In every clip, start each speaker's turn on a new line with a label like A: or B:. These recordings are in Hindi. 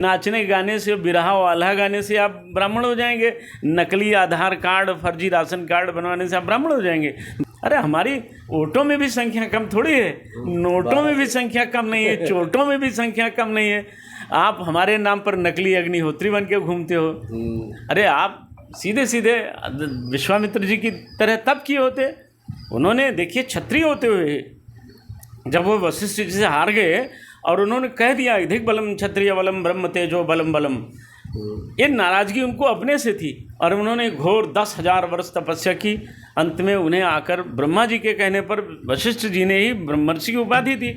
A: नाचने गाने से, बिरहा वाला गाने से आप ब्राह्मण हो जाएंगे, नकली आधार कार्ड, फर्जी राशन कार्ड बनवाने से आप ब्राह्मण हो जाएंगे। अरे हमारी वोटों में भी संख्या कम थोड़ी है, नोटों में भी संख्या कम नहीं है, चोटों में भी संख्या कम नहीं है। आप हमारे नाम पर नकली अग्निहोत्री बन के घूमते हो। अरे आप सीधे सीधे विश्वामित्र जी की तरह तब किए होते। उन्होंने देखिए क्षत्रिय होते हुए जब वो वशिष्ठ जी से हार गए और उन्होंने कह दिया अधिक बलम क्षत्रिय बलम ब्रह्म तेजो बलम बलम, ये नाराज़गी उनको अपने से थी और उन्होंने घोर 10,000 वर्ष तपस्या की। अंत में उन्हें आकर ब्रह्मा जी के कहने पर वशिष्ठ जी ने ही ब्रह्मर्षि की उपाधि दी।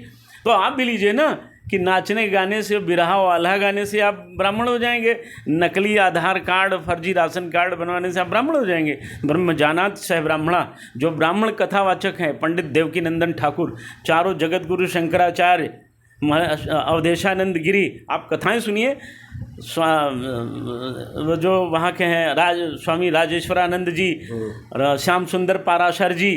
A: तो आप भी लीजिए ना कि नाचने गाने से, बिरहा वाला गाने से आप ब्राह्मण हो जाएंगे, नकली आधार कार्ड, फर्जी राशन कार्ड बनवाने से आप ब्राह्मण हो जाएंगे। ब्रह्म जानात सह ब्राह्मणा, जो ब्राह्मण कथावाचक हैं, पंडित देवकीनंदन ठाकुर, चारों जगत गुरु शंकराचार्य, अवधेशानंद गिरी, आप कथाएं सुनिए। जो वहाँ के हैं स्वामी राजेश्वरानंद जी, श्याम सुंदर पाराशर जी,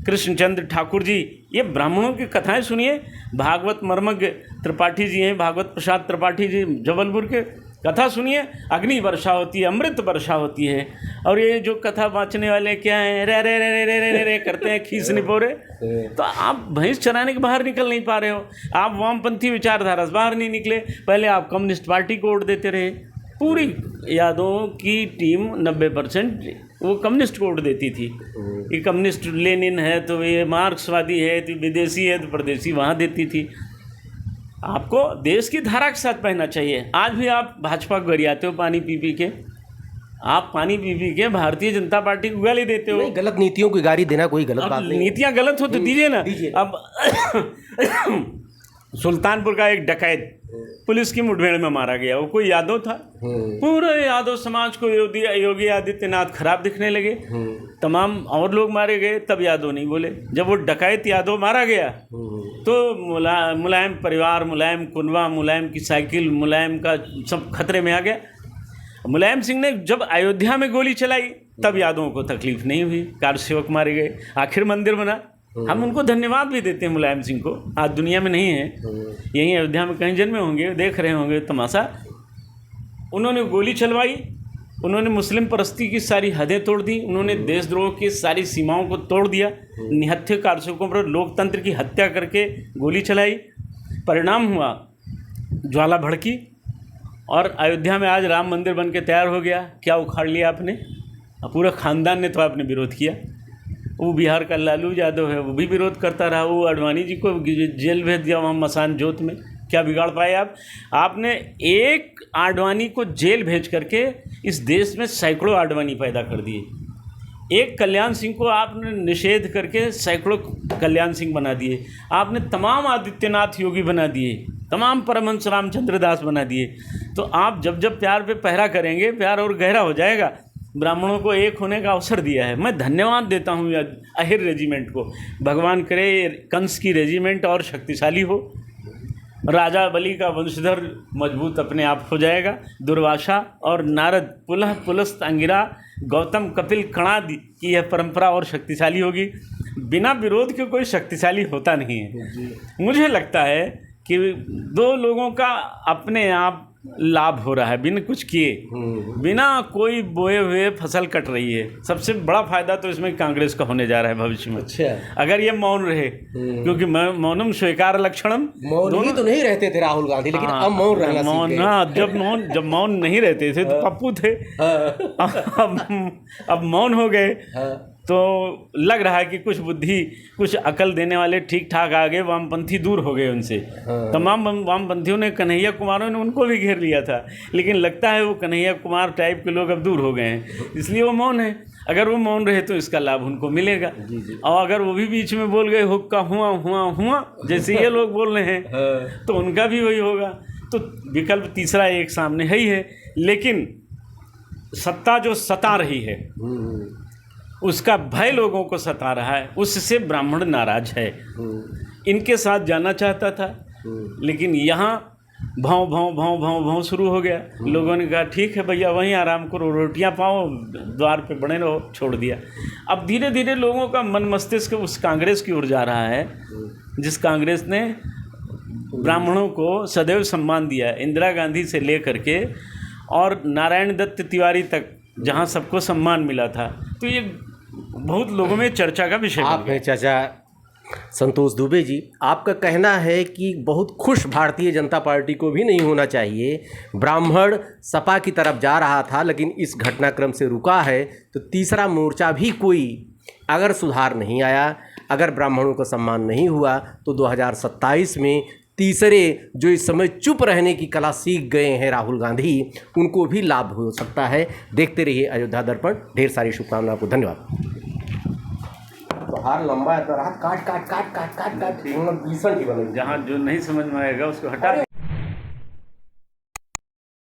A: कृष्णचंद्र ठाकुर जी, ये ब्राह्मणों की कथाएं सुनिए। भागवत मर्मज्ञ त्रिपाठी जी हैं, भागवत प्रसाद त्रिपाठी जी जबलपुर के, कथा सुनिए। अग्नि वर्षा होती है, अमृत वर्षा होती है। और ये जो कथा बाँचने वाले क्या हैं, रे रे रे रे रे रे रे करते हैं, खींच निपोरे। तो आप भैंस चराने के बाहर निकल नहीं पा रहे हो। आप वामपंथी विचारधारा से बाहर नहीं निकले। पहले आप कम्युनिस्ट पार्टी को वोट देते रहे। पूरी यादों की टीम 90% वो कम्युनिस्ट को वोट देती थी। ये कम्युनिस्ट लेनिन है तो ये मार्क्सवादी है, तो विदेशी है तो परदेशी वहाँ देती थी। आपको देश की धारा के साथ बहना चाहिए। आज भी आप भाजपा को गरियाते हो पानी पी पी के। आप पानी पी पी के भारतीय जनता पार्टी को गाली देते हो।
B: गलत नीतियों की गाली देना कोई गलत बात नहीं।
A: नीतियाँ गलत हो तो दीजिए ना। अब सुल्तानपुर का एक डकैत पुलिस की मुठभेड़ में मारा गया, वो कोई यादव था। पूरे यादव समाज को योगी आदित्यनाथ खराब दिखने लगे। तमाम और लोग मारे गए, तब यादव नहीं बोले। जब वो डकैत यादव मारा गया तो मुलायम परिवार, मुलायम कुनवा, मुलायम की साइकिल, मुलायम का सब खतरे में आ गया। मुलायम सिंह ने जब अयोध्या में गोली चलाई तब यादवों को तकलीफ नहीं हुई, कार सेवक मारे गए, आखिर मंदिर बना। हम उनको धन्यवाद भी देते हैं मुलायम सिंह को। आज दुनिया में नहीं है, यहीं अयोध्या में कहीं जन्मे होंगे, देख रहे होंगे तमाशा। उन्होंने गोली चलवाई, उन्होंने मुस्लिम परस्ती की सारी हदें तोड़ दी, उन्होंने देशद्रोह की सारी सीमाओं को तोड़ दिया, निहत्थे कारसकों पर लोकतंत्र की हत्या करके गोली चलाई। परिणाम हुआ ज्वाला भड़की और अयोध्या में आज राम मंदिर बन के तैयार हो गया। क्या उखाड़ लिया आपने? पूरा खानदान ने तो आपने विरोध किया। वो बिहार का लालू यादव है, वो भी विरोध करता रहा। वो आडवाणी जी को जेल भेज दिया वहाँ मसान जोत में। क्या बिगाड़ पाए आप? आपने एक आडवाणी को जेल भेज करके इस देश में सैकड़ों आडवाणी पैदा कर दिए। एक कल्याण सिंह को आपने निषेध करके सैकड़ों कल्याण सिंह बना दिए। आपने तमाम आदित्यनाथ योगी बना दिए, तमाम परमहंस रामचंद्र दास बना दिए। तो आप जब जब प्यार पे पहरा करेंगे, प्यार और गहरा हो जाएगा। ब्राह्मणों को एक होने का अवसर दिया है। मैं धन्यवाद देता हूँ अहिर रेजिमेंट को। भगवान करे कंस की रेजिमेंट और शक्तिशाली हो। राजा बलि का वंशधर मजबूत अपने आप हो जाएगा। दुर्वासा और नारद, पुलह पुलस्त अंगिरा, गौतम कपिल कणादि की यह परंपरा और शक्तिशाली होगी। बिना विरोध के कोई शक्तिशाली होता नहीं है। मुझे लगता है कि दो लोगों का अपने आप लाभ हो रहा है बिना कुछ किए, बिना कोई बोए हुए फसल कट रही है। सबसे बड़ा फायदा तो इसमें कांग्रेस का होने जा रहा है भविष्य में।
B: अच्छा,
A: अगर ये मौन रहे, क्योंकि मौनम स्वीकार लक्षणम।
B: मौन ही तो नहीं रहते थे राहुल गांधी, लेकिन अब मौन रहना सीख गए।
A: हाँ, जब मौन नहीं रहते थे तो पप्पू थे। अब मौन हो गए तो लग रहा है कि कुछ बुद्धि, कुछ अकल देने वाले ठीक ठाक आ गए। वामपंथी दूर हो गए उनसे। तमाम वामपंथियों ने, कन्हैया कुमारों ने उनको भी घेर लिया था, लेकिन लगता है वो कन्हैया कुमार टाइप के लोग अब दूर हो गए हैं, इसलिए वो मौन है। अगर वो मौन रहे तो इसका लाभ उनको मिलेगा। और अगर वो भी बीच में बोल गए हुक्का हुआ हुआ हुआ जैसे ये लोग बोल रहे हैं तो उनका भी वही होगा। तो विकल्प तीसरा एक सामने है ही है। लेकिन सत्ता जो सता रही है उसका भय लोगों को सता रहा है, उससे ब्राह्मण नाराज है। इनके साथ जाना चाहता था, लेकिन यहाँ भाव भाव भाव भाव भाव शुरू हो गया। लोगों ने कहा ठीक है भैया, वहीं आराम करो, रोटियां पाओ, द्वार पे बने रहो, छोड़ दिया। अब धीरे धीरे लोगों का मन मस्तिष्क उस कांग्रेस की ओर जा रहा है जिस कांग्रेस ने ब्राह्मणों को सदैव सम्मान दिया है, इंदिरा गांधी से लेकर के और नारायण दत्त तिवारी तक, जहाँ सबको सम्मान मिला था। तो ये बहुत लोगों में चर्चा का विषय
B: आप हैं चाचा संतोष दुबे जी, आपका कहना है कि बहुत खुश भारतीय जनता पार्टी को भी नहीं होना चाहिए। ब्राह्मण सपा की तरफ जा रहा था लेकिन इस घटनाक्रम से रुका है, तो तीसरा मोर्चा भी कोई अगर सुधार नहीं आया, अगर ब्राह्मणों का सम्मान नहीं हुआ, तो 2027 में तीसरे जो इस समय चुप रहने की कला सीख गए हैं राहुल गांधी, उनको भी लाभ हो सकता है। देखते रहिए अयोध्या दर्पण। ढेर सारी शुभकामनाओं को धन्यवाद। तो हार लंबा है तो रात काट काट काट काट काट काट भीषण की बनेगी।
A: जहाँ जो नहीं समझ में आएगा उसको हटा